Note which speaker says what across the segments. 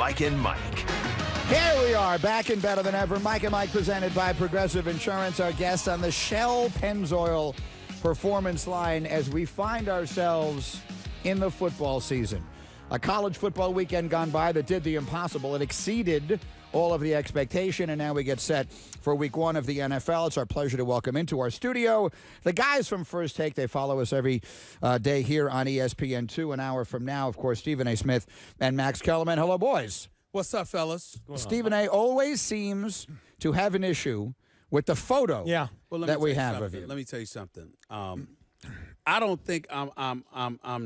Speaker 1: Mike and Mike.
Speaker 2: Here we are, back and better than ever. Mike and Mike presented by Progressive Insurance. Our guest on the Shell Pennzoil Performance Line as we find ourselves in the football season. A college football weekend gone by that did the impossible. It exceeded all of the expectation, and now we get set for week one of the NFL. It's our pleasure to welcome into our studio the guys from First Take. They follow us every day here on ESPN2. An hour from now, of course, Stephen A. Smith and Max Kellerman. Hello, boys.
Speaker 3: What's up, fellas?
Speaker 2: Stephen A. always seems to have an issue with the photo that we have of you.
Speaker 3: Let me tell you something. I don't think I'm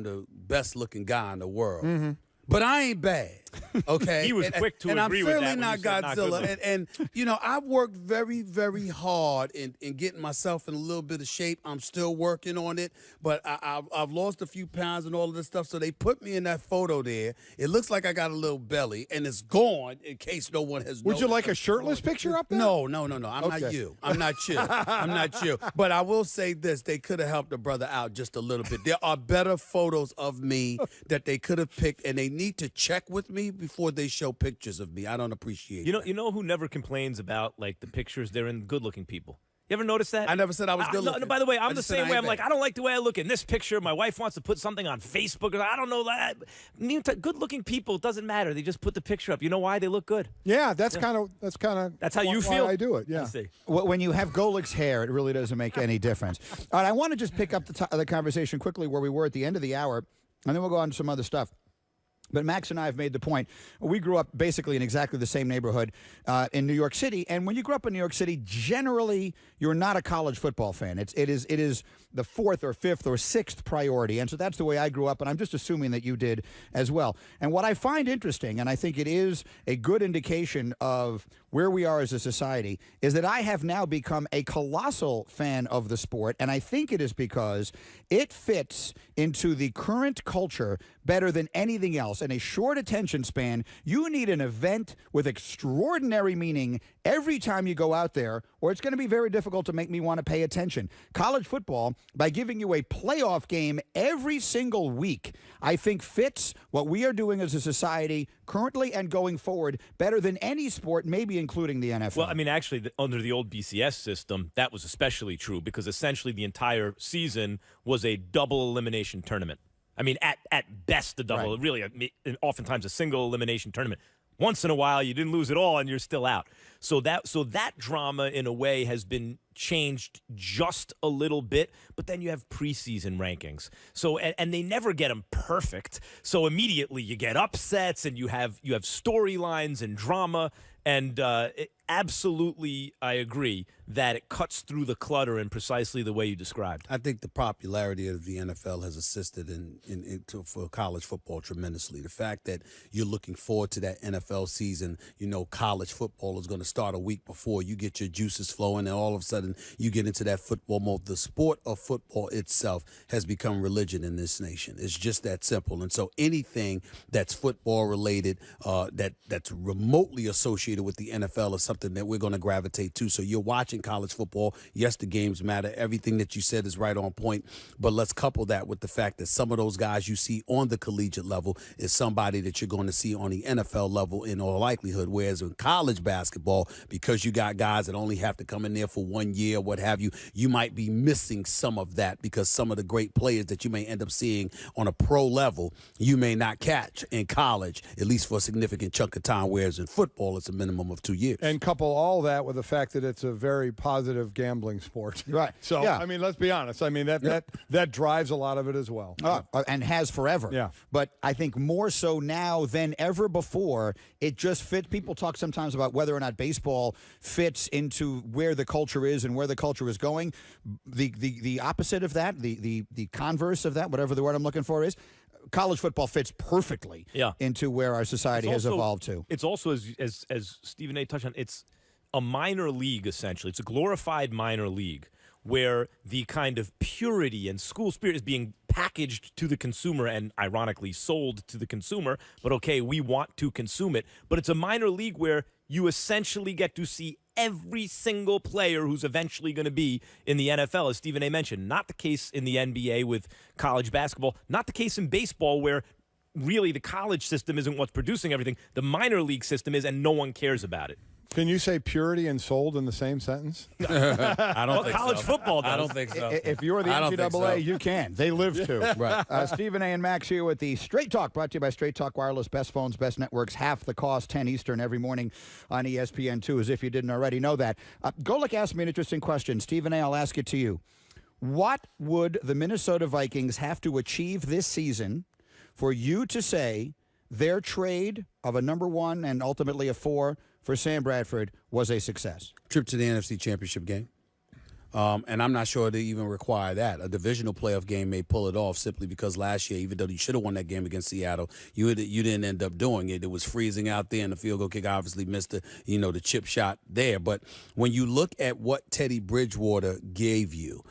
Speaker 3: the best looking guy in the world, but I ain't bad. Okay,
Speaker 4: he was quick to agree with that.
Speaker 3: And I'm certainly not Godzilla. And you know, I've worked very, very hard in getting myself in a little bit of shape. I'm still working on it, but I've lost a few pounds and all of this stuff. So they put me in that photo there. It looks like I got a little belly, and it's gone in case no one has.
Speaker 5: Would you like a shirtless picture up there?
Speaker 3: No. I'm not you. I'm not you. I'm not you. But I will say this: they could have helped the brother out just a little bit. There are better photos of me that they could have picked, and they need to check with me before they show pictures of me. I don't appreciate that.
Speaker 4: You know who never complains about like the pictures? They're in good-looking people. You ever notice that?
Speaker 3: I never said I was good looking.
Speaker 4: No, by the way, I'm the same way. I'm like, I don't like the way I look in this picture. My wife wants to put something on Facebook. I don't know that. Good-looking people, it doesn't matter. They just put the picture up. You know why? They look good.
Speaker 5: Yeah, that's kind of
Speaker 4: how you feel.
Speaker 5: I do it. Yeah.
Speaker 4: I see.
Speaker 2: When you have Golik's hair, it really doesn't make any difference. All right, I want to just pick up the conversation quickly where we were at the end of the hour, and then we'll go on to some other stuff. But Max and I have made the point. We grew up basically in exactly the same neighborhood in New York City. And when you grow up in New York City, generally you're not a college football fan. It is the fourth or fifth or sixth priority. And so that's the way I grew up. And I'm just assuming that you did as well. And what I find interesting, and I think it is a good indication of where we are as a society, is that I have now become a colossal fan of the sport. And I think it is because it fits into the current culture better than anything else. In a short attention span, you need an event with extraordinary meaning every time you go out there, or it's going to be very difficult to make me want to pay attention. College football, by giving you a playoff game every single week, I think fits what we are doing as a society currently and going forward better than any sport, maybe including the NFL.
Speaker 4: Well, I mean, actually, under the old BCS system, that was especially true because essentially the entire season was a double elimination tournament. I mean, at best, a double,
Speaker 2: right.
Speaker 4: Really, oftentimes a single elimination tournament. Once in a while, you didn't lose it all, and you're still out. So that drama, in a way, has been changed just a little bit. But then you have preseason rankings. So and they never get them perfect. So immediately you get upsets, and you have storylines and drama. And absolutely, I agree that it cuts through the clutter in precisely the way you described.
Speaker 3: I think the popularity of the NFL has assisted for college football tremendously. The fact that you're looking forward to that NFL season, you know, college football is going to start a week before. You get your juices flowing, and all of a sudden you get into that football mode. The sport of football itself has become religion in this nation. It's just that simple. And so anything that's football related, that's remotely associated with the NFL is something that we're going to gravitate to. So you're watching college football. Yes, the games matter. Everything that you said is right on point. But let's couple that with the fact that some of those guys you see on the collegiate level is somebody that you're going to see on the NFL level in all likelihood. Whereas in college basketball, because you got guys that only have to come in there for 1 year, what have you, you might be missing some of that because some of the great players that you may end up seeing on a pro level, you may not catch in college, at least for a significant chunk of time, whereas in football, it's a minimum of 2 years.
Speaker 5: And couple all that with the fact that it's a very positive gambling sport.
Speaker 2: Right.
Speaker 5: So,
Speaker 2: yeah.
Speaker 5: I mean, let's be honest. I mean, that drives a lot of it as well.
Speaker 2: And has forever.
Speaker 5: Yeah.
Speaker 2: But I think more so now than ever before, it just fits. People talk sometimes about whether or not baseball fits into where the culture is and where the culture is going. The opposite of that, the converse of that, whatever the word I'm looking for is, college football fits perfectly into where our society has evolved to.
Speaker 4: It's also, as Stephen A. touched on, it's a minor league, essentially. It's a glorified minor league where the kind of purity and school spirit is being packaged to the consumer and ironically sold to the consumer. But, okay, we want to consume it. But it's a minor league where you essentially get to see every single player who's eventually going to be in the NFL, as Stephen A. mentioned. Not the case in the NBA with college basketball. Not the case in baseball where really the college system isn't what's producing everything. The minor league system is, and no one cares about it.
Speaker 5: Can you say purity and sold in the same sentence?
Speaker 3: I don't think
Speaker 4: college
Speaker 3: so.
Speaker 4: football does.
Speaker 3: I don't think so.
Speaker 2: If you're the
Speaker 3: I don't think
Speaker 2: NCAA,
Speaker 3: so.
Speaker 2: you can. They live to.
Speaker 3: Right.
Speaker 2: Stephen A. and Max here with the Straight Talk, brought to you by Straight Talk Wireless. Best phones, best networks, half the cost, 10 Eastern every morning on ESPN2, as if you didn't already know that. Golick asked me an interesting question. Stephen A., I'll ask it to you. What would the Minnesota Vikings have to achieve this season for you to say their trade of a number 1 and ultimately a 4 for Sam Bradford was a success?
Speaker 3: Trip to the NFC Championship game. And I'm not sure they even require that. A divisional playoff game may pull it off simply because last year, even though you should have won that game against Seattle, you didn't end up doing it. It was freezing out there, and the field goal kick obviously missed the chip shot there. But when you look at what Teddy Bridgewater gave you,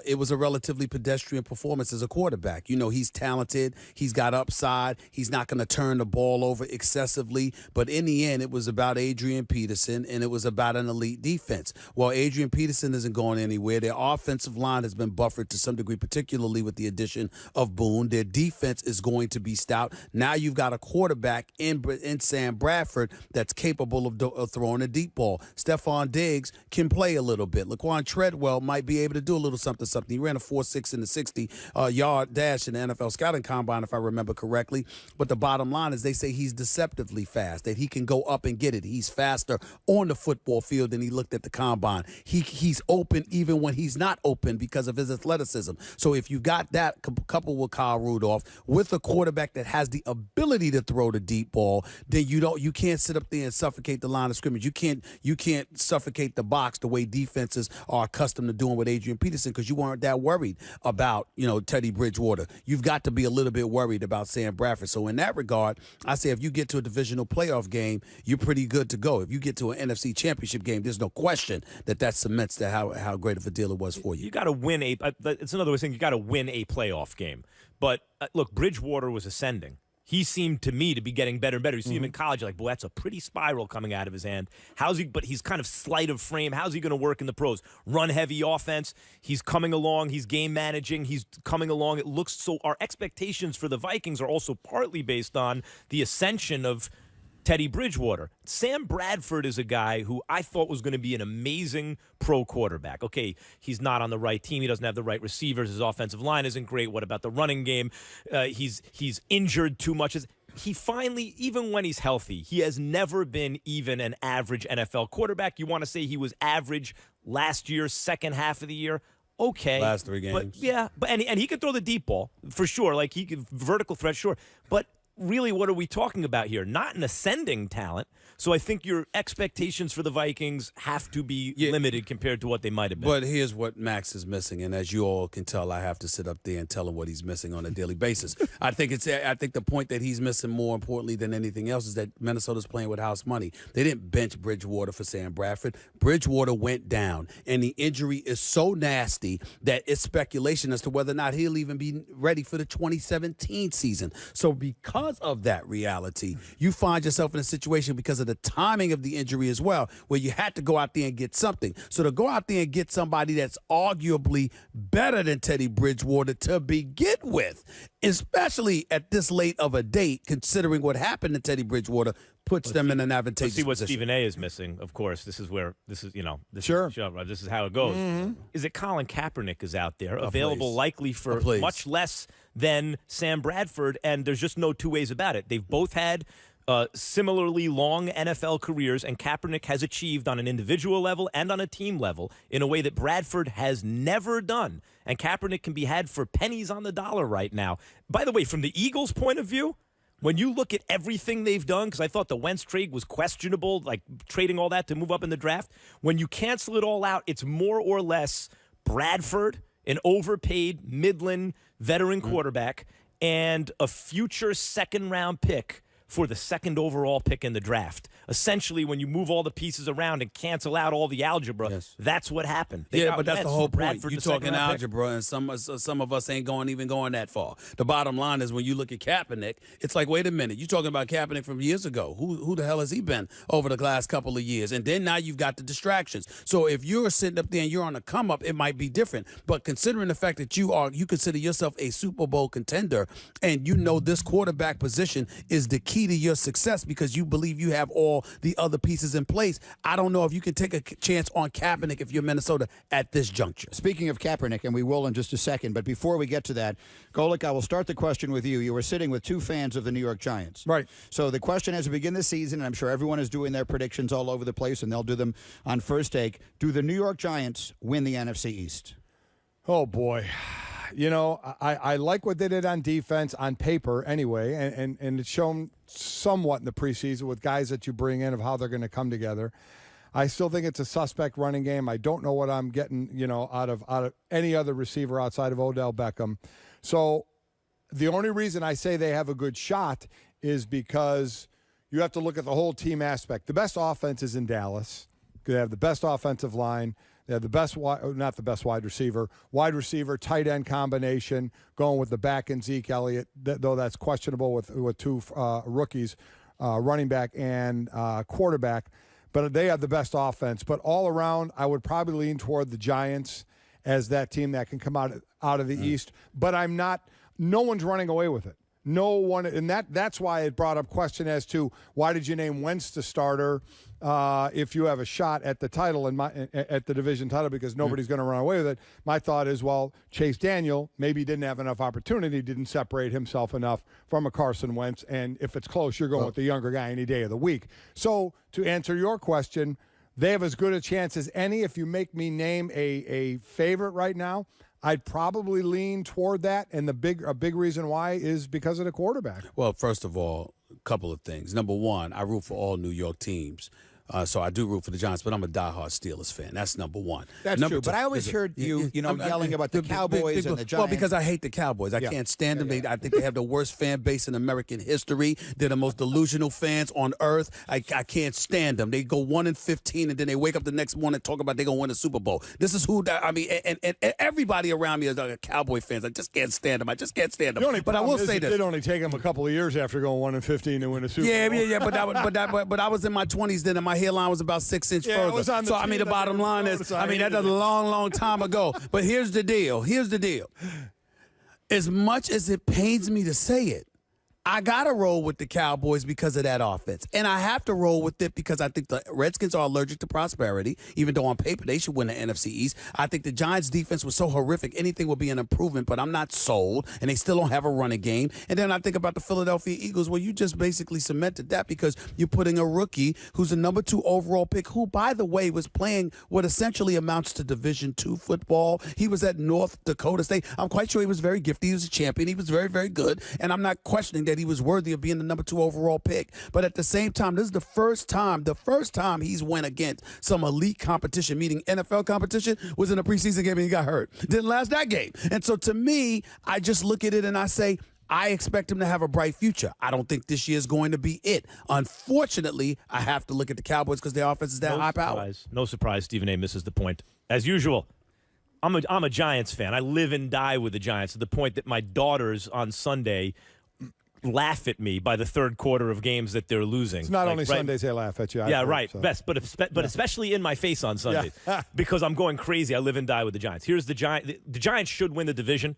Speaker 3: it was a relatively pedestrian performance as a quarterback. He's talented. He's got upside. He's not going to turn the ball over excessively. But in the end, it was about Adrian Peterson, and it was about an elite defense. Well, Adrian Peterson isn't going anywhere. Their offensive line has been buffered to some degree, particularly with the addition of Boone. Their defense is going to be stout. Now you've got a quarterback in Sam Bradford that's capable of throwing a deep ball. Stephon Diggs can play a little bit. Laquan Treadwell might be able to do a little something. He ran a 4.6 in the 60-yard dash in the NFL Scouting Combine, if I remember correctly. But the bottom line is they say he's deceptively fast, that he can go up and get it. He's faster on the football field than he looked at the Combine. He's open even when he's not open because of his athleticism. So if you got that coupled with Kyle Rudolph, with a quarterback that has the ability to throw the deep ball, then you can't sit up there and suffocate the line of scrimmage. You can't suffocate the box the way defenses are accustomed to doing with Adrian Peterson, because you weren't that worried about Teddy Bridgewater. You've got to be a little bit worried about Sam Bradford. So in that regard, I say if you get to a divisional playoff game, you're pretty good to go. If you get to an NFC Championship game, there's no question that cements how great of a deal it was for you.
Speaker 4: You got to win it's another way of saying you got to win a playoff game. But look, Bridgewater was ascending. He seemed to me to be getting better and better. You see him in college, you're like, boy, that's a pretty spiral coming out of his hand. But he's kind of slight of frame. How's he going to work in the pros? Run-heavy offense. He's coming along. He's game managing. He's coming along. It looks so. Our expectations for the Vikings are also partly based on the ascension of Teddy Bridgewater. Sam Bradford is a guy who I thought was going to be an amazing pro quarterback. Okay, he's not on the right team. He doesn't have the right receivers. His offensive line isn't great. What about the running game? He's injured too much. He finally, even when he's healthy, he has never been even an average NFL quarterback. You want to say he was average last year, second half of the year? Okay.
Speaker 3: Last 3 games.
Speaker 4: But and he could throw the deep ball for sure. Like he could vertical threat, sure. But really, what are we talking about here? Not an ascending talent. So I think your expectations for the Vikings have to be limited compared to what they might have been.
Speaker 3: But here's what Max is missing, and as you all can tell, I have to sit up there and tell him what he's missing on a daily basis. I think the point that he's missing more importantly than anything else is that Minnesota's playing with house money. They didn't bench Bridgewater for Sam Bradford. Bridgewater went down, and the injury is so nasty that it's speculation as to whether or not he'll even be ready for the 2017 season. So because of that reality, you find yourself in a situation because of the timing of the injury as well, where you had to go out there and get something. So to go out there and get somebody that's arguably better than Teddy Bridgewater to begin with, especially at this late of a date, considering what happened to Teddy Bridgewater, puts them in an advantageous
Speaker 4: see what
Speaker 3: position.
Speaker 4: Stephen A. is missing, of course. This is
Speaker 5: Sure.
Speaker 4: This is how it goes. Is that Colin Kaepernick is out there, available
Speaker 3: please.
Speaker 4: likely for
Speaker 3: Please.
Speaker 4: much less than Sam Bradford, and there's just no two ways about it. They've both had similarly long NFL careers, and Kaepernick has achieved on an individual level and on a team level in a way that Bradford has never done. And Kaepernick can be had for pennies on the dollar right now. By the way, from the Eagles' point of view, when you look at everything they've done, because I thought the Wentz trade was questionable, like trading all that to move up in the draft, when you cancel it all out, it's more or less Bradford, an overpaid Midland veteran quarterback, and a future second-round pick for the second overall pick in the draft. Essentially, when you move all the pieces around and cancel out all the algebra, that's what happened. They got
Speaker 3: but that's
Speaker 4: Wentz
Speaker 3: the whole
Speaker 4: for
Speaker 3: point.
Speaker 4: Bradford,
Speaker 3: You're
Speaker 4: the second
Speaker 3: talking
Speaker 4: round pick.
Speaker 3: algebra, and some of us ain't even going that far. The bottom line is when you look at Kaepernick, it's like, wait a minute, you're talking about Kaepernick from years ago. Who the hell has he been over the last couple of years? And then now you've got the distractions. So if you're sitting up there and you're on a come up, it might be different. But considering the fact that you consider yourself a Super Bowl contender, and you know this quarterback position is the key to your success because you believe you have all the other pieces in place, I don't know if you can take a chance on Kaepernick if you're Minnesota at this juncture.
Speaker 2: Speaking of Kaepernick, and we will in just a second, but before we get to that, Golic, I will start the question with you. You were sitting with two fans of the New York Giants.
Speaker 5: Right.
Speaker 2: So the question as we begin the season, and I'm sure everyone is doing their predictions all over the place, and they'll do them on First Take. Do the New York Giants win the NFC East?
Speaker 5: Oh, boy. You know, I like what they did on defense, on paper anyway, and it's shown somewhat in the preseason with guys that you bring in of how they're going to come together. I still think it's a suspect running game. I don't know what I'm getting, out of any other receiver outside of Odell Beckham. So the only reason I say they have a good shot is because you have to look at the whole team aspect. The best offense is in Dallas. They have the best offensive line. They have the best, not the best wide receiver, tight end combination, going with the back and Zeke Elliott, though that's questionable with two rookies, running back and quarterback. But they have the best offense. But all around, I would probably lean toward the Giants as that team that can come out of the East. But no one's running away with it. No one, and that's why it brought up question as to why did you name Wentz the starter if you have a shot at the title at the division title, because nobody's going to run away with it. My thought is, well, Chase Daniel maybe didn't have enough opportunity, didn't separate himself enough from a Carson Wentz, and if it's close, you're going with the younger guy any day of the week. So to answer your question, they have as good a chance as any. If you make me name a favorite right now, I'd probably lean toward that, and a big reason why is because of the quarterback.
Speaker 3: Well, first of all, a couple of things. Number one, I root for all New York teams. So I do root for the Giants, but I'm a diehard Steelers fan. That's number one.
Speaker 2: That's
Speaker 3: number
Speaker 2: true.
Speaker 3: two,
Speaker 2: But I always heard you yelling about the Cowboys and the Giants.
Speaker 3: Well, because I hate the Cowboys. I can't stand them. I think they have the worst fan base in American history. They're the most delusional fans on earth. I can't stand them. They go 1-15, and then they wake up the next morning and talk about they're going to win a Super Bowl. This is and everybody around me is like Cowboy fans. I just can't stand them. But I will say this.
Speaker 5: It did only take them a couple of years after going 1-15 to win a Super Bowl.
Speaker 3: Yeah. But I was in my 20s then, and my hairline was about 6 inches further. The bottom line is, that's a long time ago. But here's the deal. As much as it pains me to say it, I got to roll with the Cowboys because of that offense. And I have to roll with it because I think the Redskins are allergic to prosperity, even though on paper they should win the NFC East. I think the Giants' defense was so horrific, anything would be an improvement, but I'm not sold, and they still don't have a running game. And then I think about the Philadelphia Eagles, where you just basically cemented that because you're putting a rookie who's a number 2 overall pick, who, by the way, was playing what essentially amounts to Division II football. He was at North Dakota State. I'm quite sure he was very gifted. He was a champion. He was very, very good. And I'm not questioning that he was worthy of being the number 2 overall pick. But at the same time, this is the first time he's went against some elite competition, meaning NFL competition, was in a preseason game and he got hurt. Didn't last that game. And so to me, I just look at it and I say, I expect him to have a bright future. I don't think this year is going to be it. Unfortunately, I have to look at the Cowboys because their offense is that high power.
Speaker 4: No surprise, Stephen A. misses the point. As usual, I'm a Giants fan. I live and die with the Giants to the point that my daughters on Sunday laugh at me by the third quarter of games that they're losing.
Speaker 5: It's not only Sundays they laugh at you.
Speaker 4: But especially in my face on Sundays because I'm going crazy. I live and die with the Giants. Here's the Giants. The Giants should win the division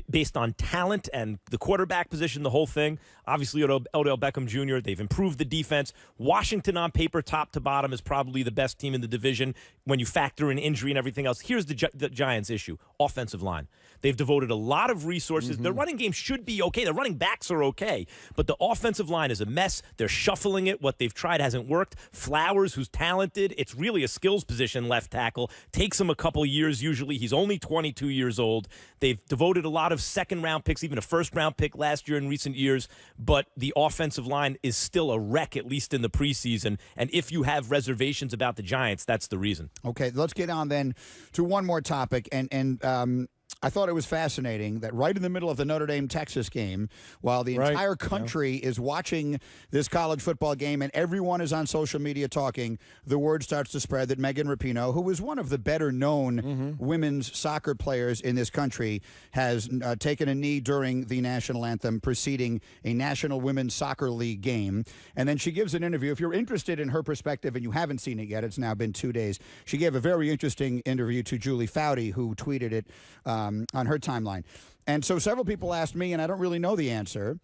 Speaker 4: based on talent and the quarterback position, the whole thing. Obviously, Odell Beckham Jr., they've improved the defense. Washington on paper, top to bottom, is probably the best team in the division when you factor in injury and everything else. Here's the Giants' issue, offensive line. They've devoted a lot of resources. Their running game should be okay. Their running backs are okay. But the offensive line is a mess. They're shuffling it. What they've tried hasn't worked. Flowers, who's talented, it's really a skills position, left tackle. Takes him a couple years usually. He's only 22 years old. They've devoted a lot of second-round picks, even a first-round pick last year in recent years. But the offensive line is still a wreck, at least in the preseason. And if you have reservations about the Giants, that's the reason.
Speaker 2: Okay, let's get on then to one more topic. And I thought it was fascinating that right in the middle of the Notre Dame-Texas game, while the entire country is watching this college football game and everyone is on social media talking, the word starts to spread that Megan Rapinoe, who is one of the better-known women's soccer players in this country, has taken a knee during the national anthem preceding a National Women's Soccer League game. And then she gives an interview. If you're interested in her perspective and you haven't seen it yet, it's now been 2 days. She gave a very interesting interview to Julie Foudy, who tweeted it on her timeline. And so several people asked me, and I don't really know the answer,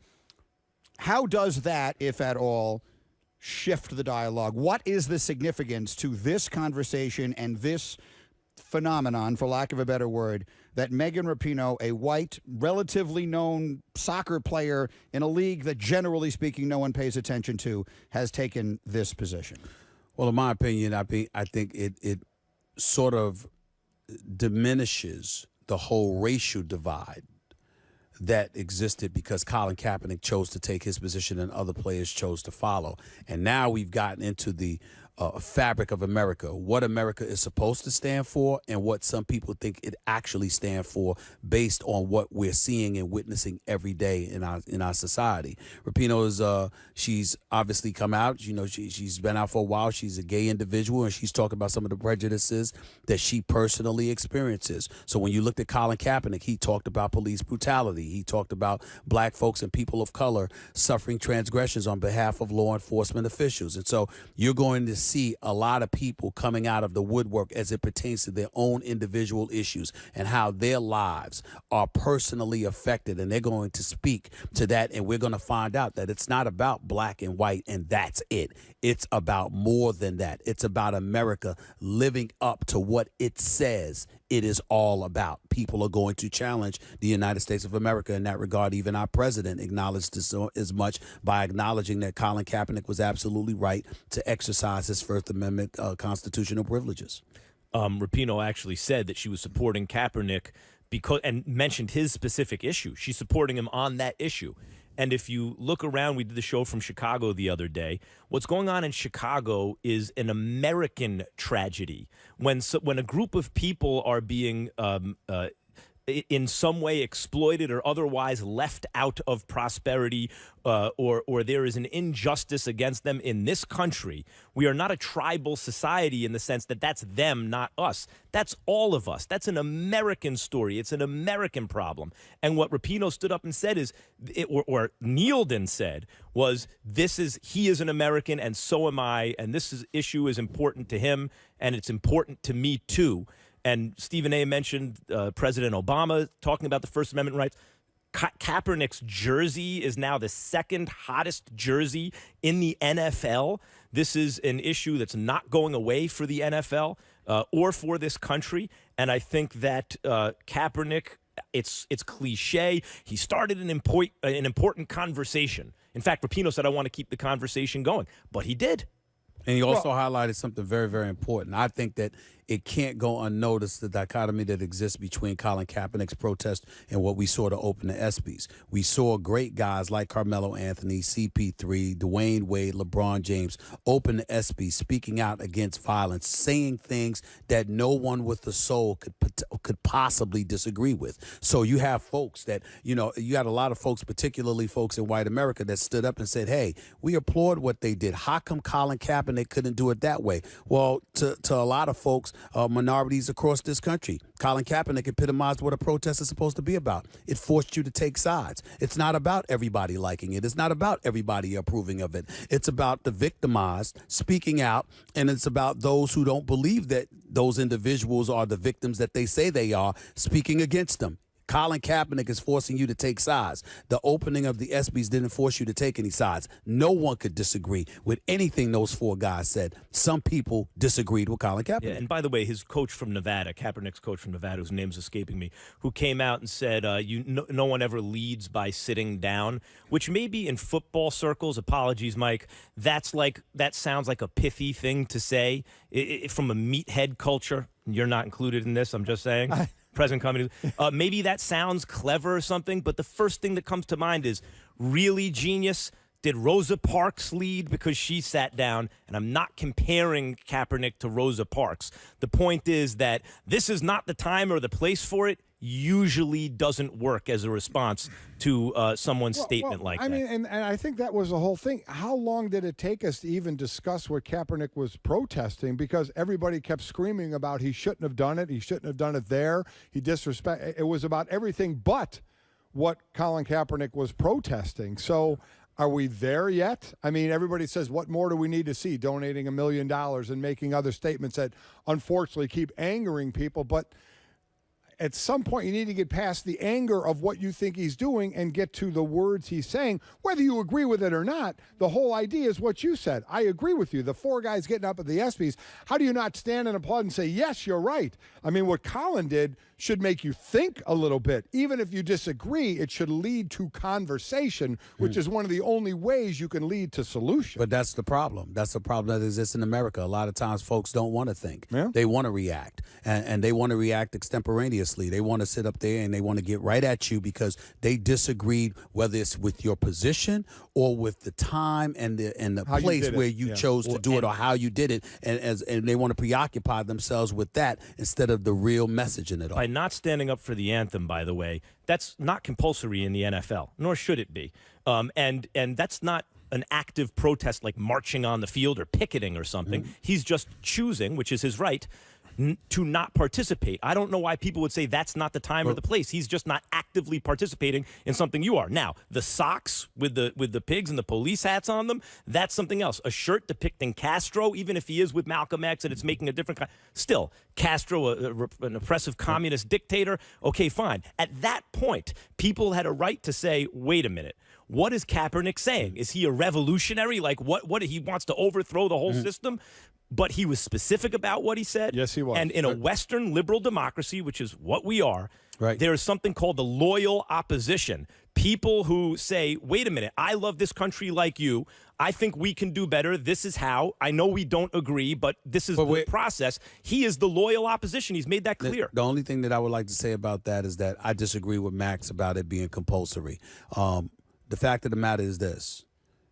Speaker 2: how does that, if at all, shift the dialogue? What is the significance to this conversation and this phenomenon, for lack of a better word, that Megan Rapinoe, a white, relatively known soccer player in a league that, generally speaking, no one pays attention to, has taken this position?
Speaker 3: Well, in my opinion, I think it sort of diminishes the whole racial divide that existed because Colin Kaepernick chose to take his position and other players chose to follow. And now we've gotten into the fabric of America, what America is supposed to stand for and what some people think it actually stands for based on what we're seeing and witnessing every day in our society. Rapinoe is she's obviously come out, she's been out for a while. She's a gay individual and she's talking about some of the prejudices that she personally experiences. So when you looked at Colin Kaepernick, he talked about police brutality. He talked about black folks and people of color suffering transgressions on behalf of law enforcement officials. And so you're going to see a lot of people coming out of the woodwork as it pertains to their own individual issues and how their lives are personally affected, and they're going to speak to that, and we're going to find out that it's not about black and white and that's it. It's about more than that. It's about America living up to what it says it is all about. People are going to challenge the United States of America in that regard. Even our president acknowledged this as much by acknowledging that Colin Kaepernick was absolutely right to exercise his First Amendment constitutional privileges.
Speaker 4: Rapinoe actually said that she was supporting Kaepernick and mentioned his specific issue. She's supporting him on that issue. And if you look around, we did the show from Chicago the other day. What's going on in Chicago is an American tragedy. When a group of people are being in some way exploited or otherwise left out of prosperity, or there is an injustice against them in this country, we are not a tribal society in the sense that that's them, not us. That's all of us. That's an American story. It's an American problem. And what Rapinoe stood up and said is, or kneeled and said, was he is an American and so am I, and this issue is important to him and it's important to me too. And Stephen A. mentioned President Obama talking about the First Amendment rights. Kaepernick's jersey is now the second hottest jersey in the NFL. This is an issue that's not going away for the NFL or for this country. And I think that Kaepernick, it's cliche. He started an important conversation. In fact, Rapinoe said, I want to keep the conversation going. But he did.
Speaker 3: And he also highlighted something very, very important. I think that it can't go unnoticed, the dichotomy that exists between Colin Kaepernick's protest and what we saw to open the ESPYs. We saw great guys like Carmelo Anthony, CP3, Dwayne Wade, LeBron James open the ESPYs, speaking out against violence, saying things that no one with a soul could possibly disagree with. So you have folks that, you got a lot of folks, particularly folks in white America, that stood up and said, hey, we applaud what they did. How come Colin Kaepernick couldn't do it that way? Well, to a lot of folks, minorities across this country, Colin Kaepernick epitomized what a protest is supposed to be about. It forced you to take sides. It's not about everybody liking it. It's not about everybody approving of it. It's about the victimized speaking out, and it's about those who don't believe that those individuals are the victims that they say they are, speaking against them. Colin Kaepernick is forcing you to take sides. The opening of the ESPYs didn't force you to take any sides. No one could disagree with anything those four guys said. Some people disagreed with Colin Kaepernick.
Speaker 4: Yeah, and by the way, his coach from Nevada, Kaepernick's coach from Nevada, whose name's escaping me, who came out and said, no one ever leads by sitting down, which maybe in football circles, apologies, Mike, that sounds like a pithy thing to say. From a meathead culture, you're not included in this, I'm just saying. Present company. Maybe that sounds clever or something, but the first thing that comes to mind is, really, genius? Did Rosa Parks lead because she sat down? And I'm not comparing Kaepernick to Rosa Parks. The point is that this is not the time or the place for it. usually doesn't work as a response to someone's statement like that.
Speaker 5: I mean, and I think that was the whole thing. How long did it take us to even discuss what Kaepernick was protesting? Because everybody kept screaming about he shouldn't have done it. He shouldn't have done it there. He disrespect. It was about everything but what Colin Kaepernick was protesting. So are we there yet? I mean, everybody says, what more do we need to see? Donating $1 million and making other statements that unfortunately keep angering people. But at some point, you need to get past the anger of what you think he's doing and get to the words he's saying. Whether you agree with it or not, the whole idea is what you said. I agree with you. The four guys getting up at the ESPYs, how do you not stand and applaud and say, yes, you're right? I mean, what Colin did should make you think a little bit. Even if you disagree, it should lead to conversation, which is one of the only ways you can lead to solution.
Speaker 3: But that's the problem. That's the problem that exists in America. A lot of times folks don't want to think.
Speaker 5: Yeah.
Speaker 3: They want to react, and they want to react extemporaneously. They want to sit up there and they want to get right at you because they disagreed, whether it's with your position or with the time and the
Speaker 5: How
Speaker 3: place where you
Speaker 5: Yeah.
Speaker 3: chose to do it or how you did it, and they want to preoccupy themselves with that instead of the real message in it all.
Speaker 4: By not standing up for the anthem, by the way, that's not compulsory in the NFL, nor should it be. And that's not an active protest like marching on the field or picketing or something. He's just choosing, which is his right, to not participate. I don't know why people would say that's not the time or the place. He's just not actively participating in something you are. Now, the socks with the pigs and the police hats on them, that's something else. A shirt depicting Castro, even if he is with Malcolm X and it's making a different kind. Still, Castro, an oppressive communist dictator, okay, fine. At that point, people had a right to say, wait a minute. What is Kaepernick saying? Is he a revolutionary? Like what he wants to overthrow the whole system? But he was specific about what he said.
Speaker 5: Yes, he was.
Speaker 4: And in a Western liberal democracy, which is what we are,
Speaker 3: Right.
Speaker 4: there is something called the loyal opposition. People who say, wait a minute, I love this country like you. I think we can do better. This is how. I know we don't agree, but this is the process. He is the loyal opposition. He's made that clear.
Speaker 3: The only thing that I would like to say about that is that I disagree with Max about it being compulsory. The fact of the matter is this.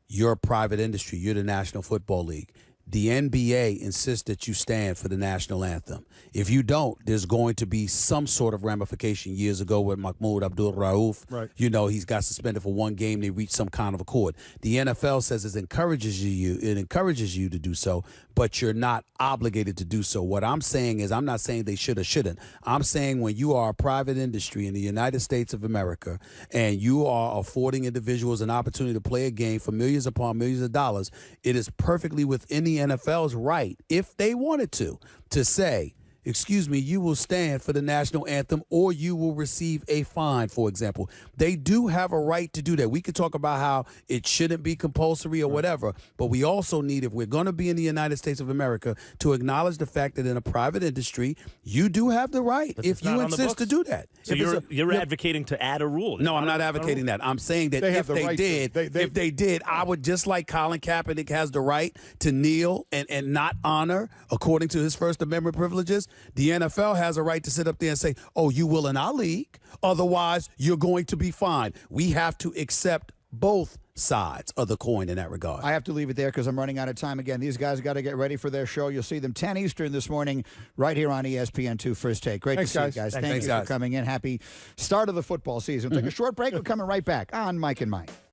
Speaker 3: You're a private industry. You're the National Football League. The NBA insists that you stand for the national anthem. If you don't, there's going to be some sort of ramification. Years ago with Mahmoud Abdul-Rauf,
Speaker 5: Right.
Speaker 3: you know, he's got suspended for one game. They reached some kind of accord. The NFL says it encourages you to do so, but you're not obligated to do so. What I'm saying is, I'm not saying they should or shouldn't. I'm saying when you are a private industry in the United States of America and you are affording individuals an opportunity to play a game for millions upon millions of dollars, it is perfectly within the NFL's right, if they wanted to say, excuse me, you will stand for the national anthem or you will receive a fine, for example. They do have a right to do that. We could talk about how it shouldn't be compulsory or whatever, but we also need, if we're going to be in the United States of America, to acknowledge the fact that in a private industry, you do have the right, if you insist to do that.
Speaker 4: So you're advocating to add a rule.
Speaker 3: No, I'm not advocating that. I'm saying that if they did, I would, just like Colin Kaepernick has the right to kneel and not honor, according to his First Amendment privileges, the NFL has a right to sit up there and say, oh, you will in our league, otherwise you're going to be fined. We have to accept both sides of the coin in that regard.
Speaker 2: I have to leave it there because I'm running out of time again. These guys got to get ready for their show. You'll see them 10 Eastern this morning right here on ESPN2 First Take. Great to see you guys. Thank you for coming in. Happy start of the football season. Take a short break. We're coming right back on Mike and Mike.